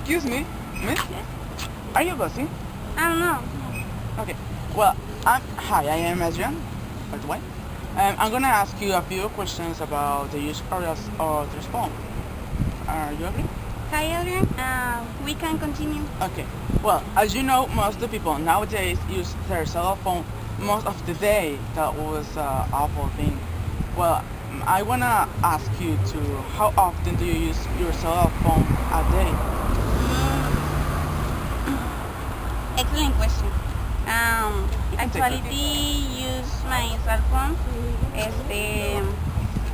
Excuse me, miss? Yes. Are you busy? I don't know. Okay. Well, hi, I am Adrian, by the way. I'm gonna ask you a few questions about the use areas of your phone. Are you agree? Hi, Adrian. We can continue. Okay. Well, as you know, most of the people nowadays use their cell phone most of the day. That was an awful thing. Well, I wanna ask you to how often do you use your cell phone a day? Excellent question. You can take it. Actually, use my cell phone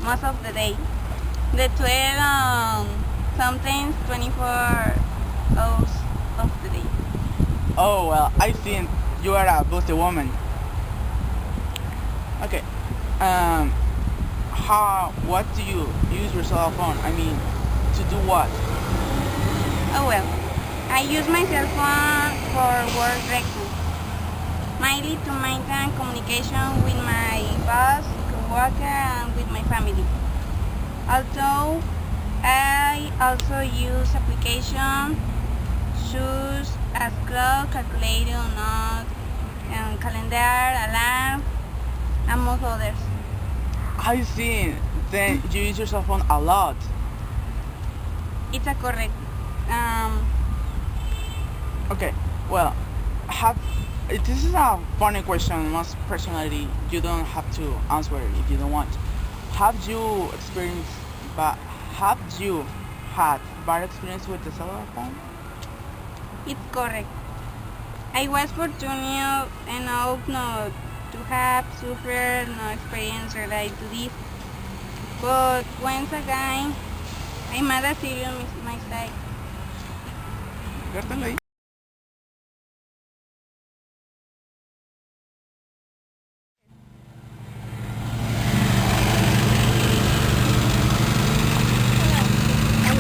most of the day. The 12, sometimes 24 hours of the day. Oh well, I think you are a busy woman. Okay. Um, what do you use your cell phone? I mean, to do what? Oh well, I use my cell phone for work reasons, mainly to maintain communication with my boss, coworker, and with my family. Although I also use applications such as clock, calculator, note, and calendar, alarm, among others. I see. Then you use your cell phone a lot. It's a correct. Um, Okay. Well, have this is a funny question. Most personally, you don't have to answer it if you don't want. Have you experienced, but have you had bad experience with the cell phone? it's correct. I was fortunate enough not to have suffered no experience related to this, but once again, I made a serious mistake. Certainly.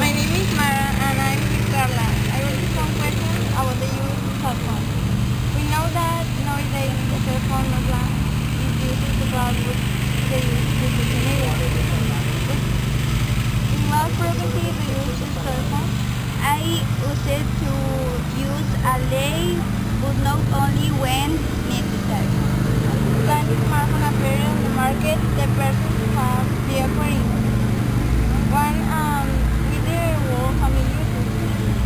My name is Mara and I'm with Carla. I will ask some questions about the use of cell phone. We know that nowadays the cell phone is used to browse with the use of social media. In love privacy, the use of cell phone, I use it to use a day, but not only when necessary. When the smartphone appeared on the market, the person have the offering. One with the whole family uses.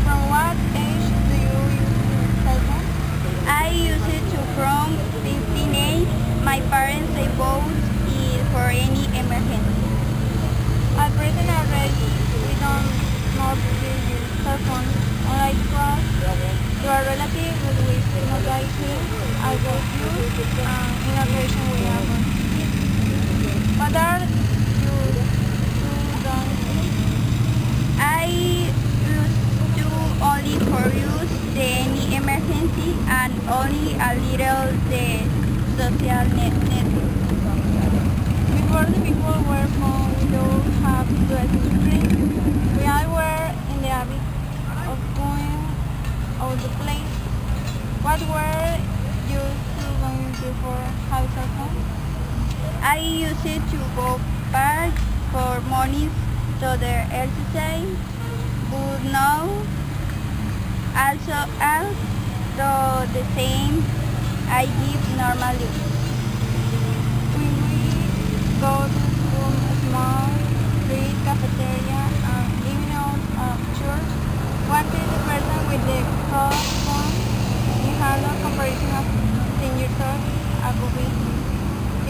From what age do you use cell phone? I use it to from 15 age. My parents they both it for any emergency. At present already we don't not really use cell phone. Unlike class, to a relative with which do not like him, I go use in a version we have. What are you don't I used to only for use the any emergency and only a little the social network. Before the people were phone, we don't have to screen. We all were in the habit of going out the place. What were you still going to for house or home? I use it to go park for mornings to the exercise, but now also the same I give normally. When we go to school, small street cafeteria, and even out of church, what is the person with the cell phone? You have no comparison of 10 years old above it.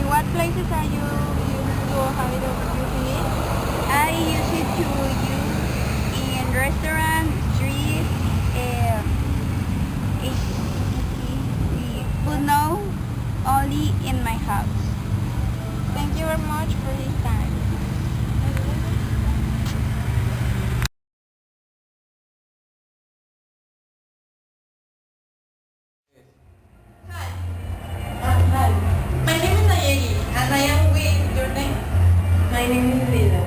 In what places are you used to have it of using it? I use it to use in restaurants, streets, but now only in my house. Thank you very much for this time. Hi, my name is Nayeli and I am with your name. My name is Lila.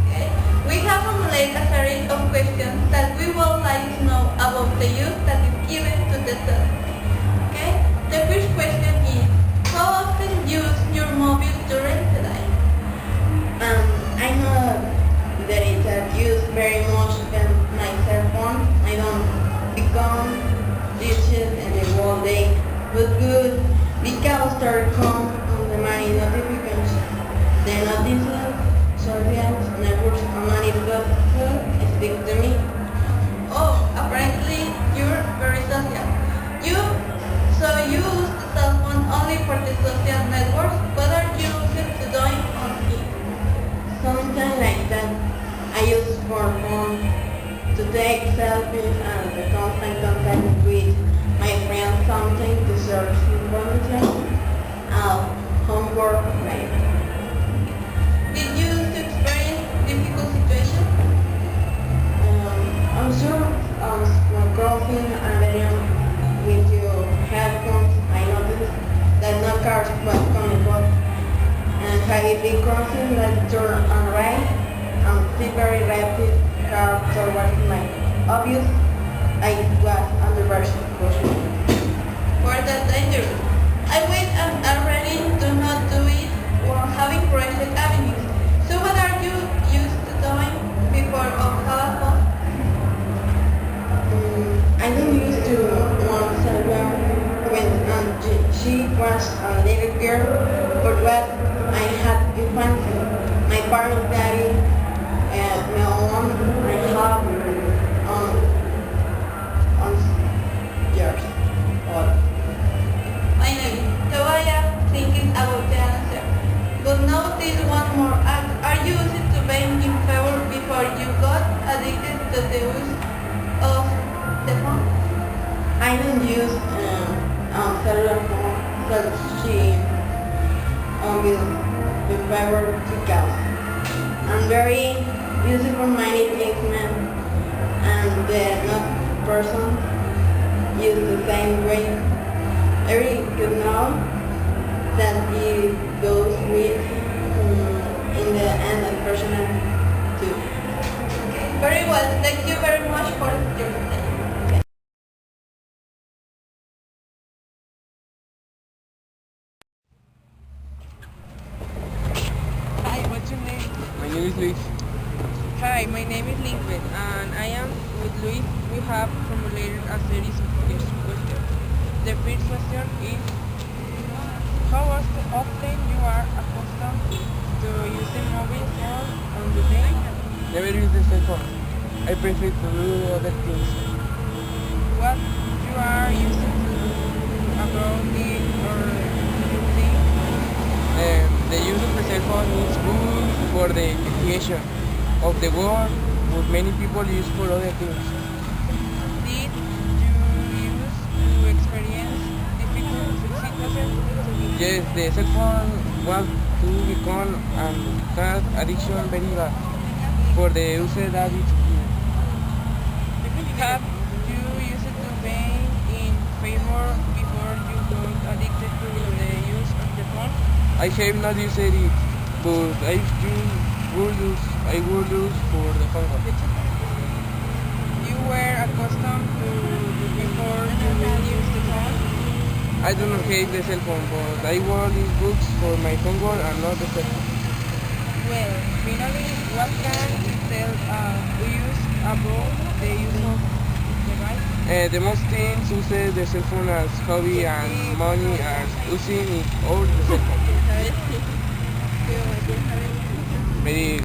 Okay. We have formulated a series of questions that we would like to know about the use that is given to the cell. Okay. The first question is, how often use your mobile during the day? I know that it's used very much than my cell phone. I don't after come on the money notifications, the notices, surveillance, networks, and money got to speak to me. Oh, apparently you're very social. You use the cell phone only for the social networks. What are you using to doing on it? Something like that. I use for phone to take selfies and the constant contact with my friends, something to search information and homework maybe. Did you used to experience difficult situations? I'm sure when crossing an area with your headphones, I noticed that no cars was coming up. And heavy crossing that turn on right and see very rapid car towards my obvious I was under caution. For that dangerous. I wait and already do not do it while having private avenues. So what are you used to doing before of telephone? I don't used to want Selva when she was a little girl, but what I had infancy. My parents, daddy, and my mom, I have on years old. Finally, so I am thinking about the answer. But now this one more. Are you used to being in favor before you got addicted to the use of the phone? I don't use cellular phone, so she will be favor to cause. I'm very useful for many things, man, and the not person use the same way. Every good know that it goes with in the end of personal too. Very well. Thank you very much for your time. Hi, what's your name? My name is Luis. Hi, my name is Lincoln, and I am with Luis. We have formulated a series of questions. The first question is, how often you are accustomed to using mobile phone on the day? Never use the cell phone. I prefer to do other things. What you are using to do about it or using? The use of the cell phone is good for the investigation of the world, but many people use for other things. Did you use to experience difficult situations? Yes, the cell phone was to become and that addiction very bad for the user that is Have you used to be in favor before you got addicted to the use of the phone? I have not used it, but I will use for the homework. You were accustomed to before you use the phone? I do not hate the cell phone, but I will use books for my homework and not the cell phone. Well, finally, what can you tell use about the use of the device? The most things use the cell phone as hobby and money as using it all the cell phone. Very